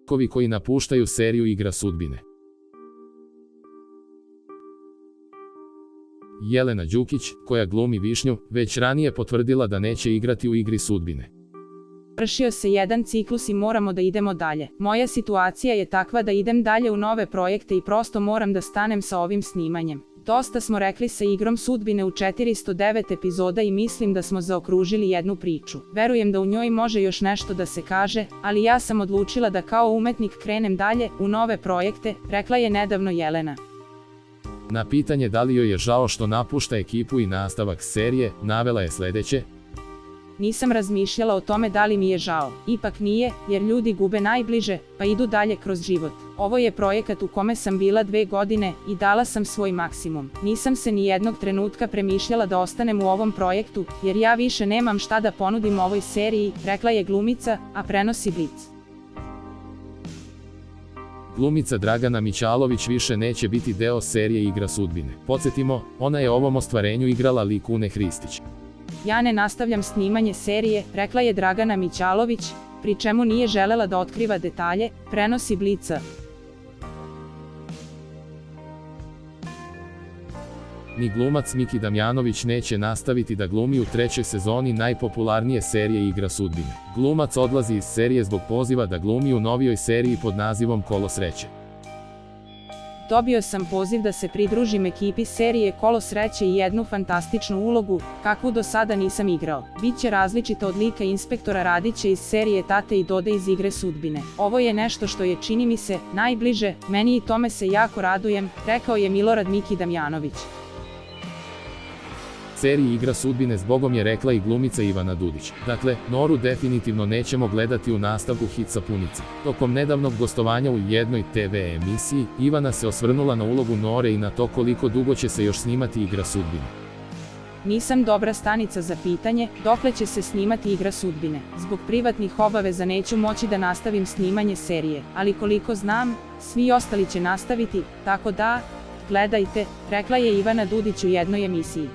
likovi koji napuštaju seriju Igra sudbine. Jelena Đukić, koja glumi Višnju, već ranije potvrdila da neće igrati u Igri sudbine. Završio se jedan ciklus i moramo da idemo dalje. Moja situacija je takva da idem dalje u nove projekte i prosto moram da stanem sa ovim snimanjem. Dosta smo rekli sa Igrom sudbine u 409 epizoda i mislim da smo zaokružili jednu priču. Verujem da u njoj može još nešto da se kaže, ali ja sam odlučila da kao umetnik krenem dalje u nove projekte, rekla je nedavno Jelena. Na pitanje da li joj je žao što napušta ekipu i nastavak serije, navela je sledeće. Nisam razmišljala o tome da li mi je žao. Ipak nije, jer ljudi gube najbliže, pa idu dalje kroz život. Ovo je projekat u kome sam bila 2 godine i dala sam svoj maksimum. Nisam se ni jednog trenutka premišljala da ostanem u ovom projektu, jer ja više nemam šta da ponudim ovoj seriji, rekla je glumica, a prenosi Blic. Glumica Dragana Mićalović više neće biti deo serije Igra sudbine. Podsjetimo, ona je ovom ostvarenju igrala lik Une Hristić. Ja ne nastavljam snimanje serije, rekla je Dragana Mićalović, pri čemu nije želela da otkriva detalje, prenosi Blica. Ni glumac Miki Damjanović neće nastaviti da glumi u 3. sezoni najpopularnije serije Igra sudbine. Glumac odlazi iz serije zbog poziva da glumi u novijoj seriji pod nazivom Kolo sreće. Dobio sam poziv da se pridružim ekipi serije Kolo sreće i jednu fantastičnu ulogu, kakvu do sada nisam igrao. Biće različita od lika inspektora Radića iz serije Tate i Dode iz Igre sudbine. Ovo je nešto što je, čini mi se, najbliže, meni i tome se jako radujem, rekao je Milorad Miki Damjanović. Seriji Igra sudbine zbogom je rekla i glumica Ivana Dudić. Dakle, Noru definitivno nećemo gledati u nastavku Hit sapunice. Tokom nedavnog gostovanja u jednoj TV emisiji, Ivana se osvrnula na ulogu Nore i na to koliko dugo će se još snimati Igra sudbine. Nisam dobra stanica za pitanje, dokle će se snimati Igra sudbine. Zbog privatnih obaveza neću moći da nastavim snimanje serije, ali koliko znam, svi ostali će nastaviti, tako da, gledajte, rekla je Ivana Dudić u jednoj emisiji.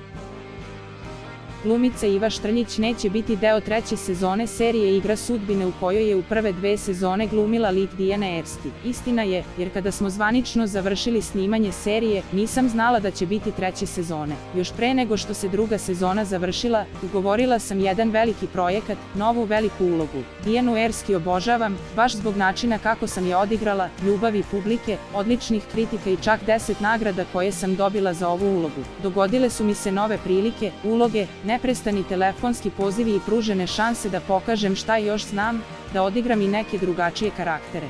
Glumica Iva Štrljić neće biti deo 3. sezone serije Igra sudbine u kojoj je u prve 2 sezone glumila lik Dijane Ersti. Istina je, jer kada smo zvanično završili snimanje serije, nisam znala da će biti 3. sezone. Još pre nego što se 2. sezona završila, ugovorila sam jedan veliki projekat, novu veliku ulogu. Dijanu Erski obožavam, baš zbog načina kako sam je odigrala, ljubavi publike, odličnih kritika i čak 10 nagrada koje sam dobila za ovu ulogu. Dogodile su mi se nove prilike, uloge, neprestani telefonski pozivi i pružene šanse da pokažem šta još znam, da odigram i neke drugačije karaktere.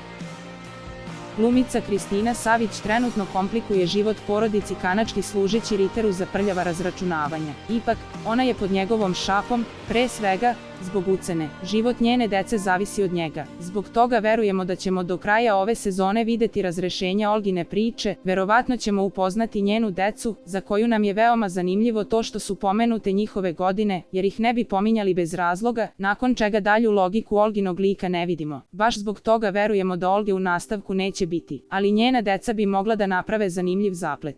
Glumica Kristina Savić trenutno komplikuje život porodici kanački služeći Riteru za prljava razračunavanja. Ipak, ona je pod njegovom šapom, pre svega, zbog ucene. Život njene dece zavisi od njega. Zbog toga verujemo da ćemo do kraja ove sezone videti razrešenja Olgine priče, verovatno ćemo upoznati njenu decu, za koju nam je veoma zanimljivo to što su pomenute njihove godine, jer ih ne bi pominjali bez razloga, nakon čega dalju logiku Olginog lika ne vidimo. Baš zbog toga verujemo da Olge u nastavku neće biti, ali njena deca bi mogla da naprave zanimljiv zaplet.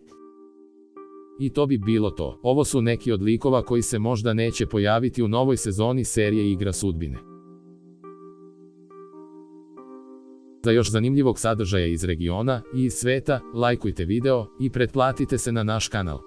I to bi bilo to. Ovo su neki od likova koji se možda neće pojaviti u novoj sezoni serije Igra sudbine. Za još zanimljivog sadržaja iz regiona i iz sveta, lajkujte video i pretplatite se na naš kanal.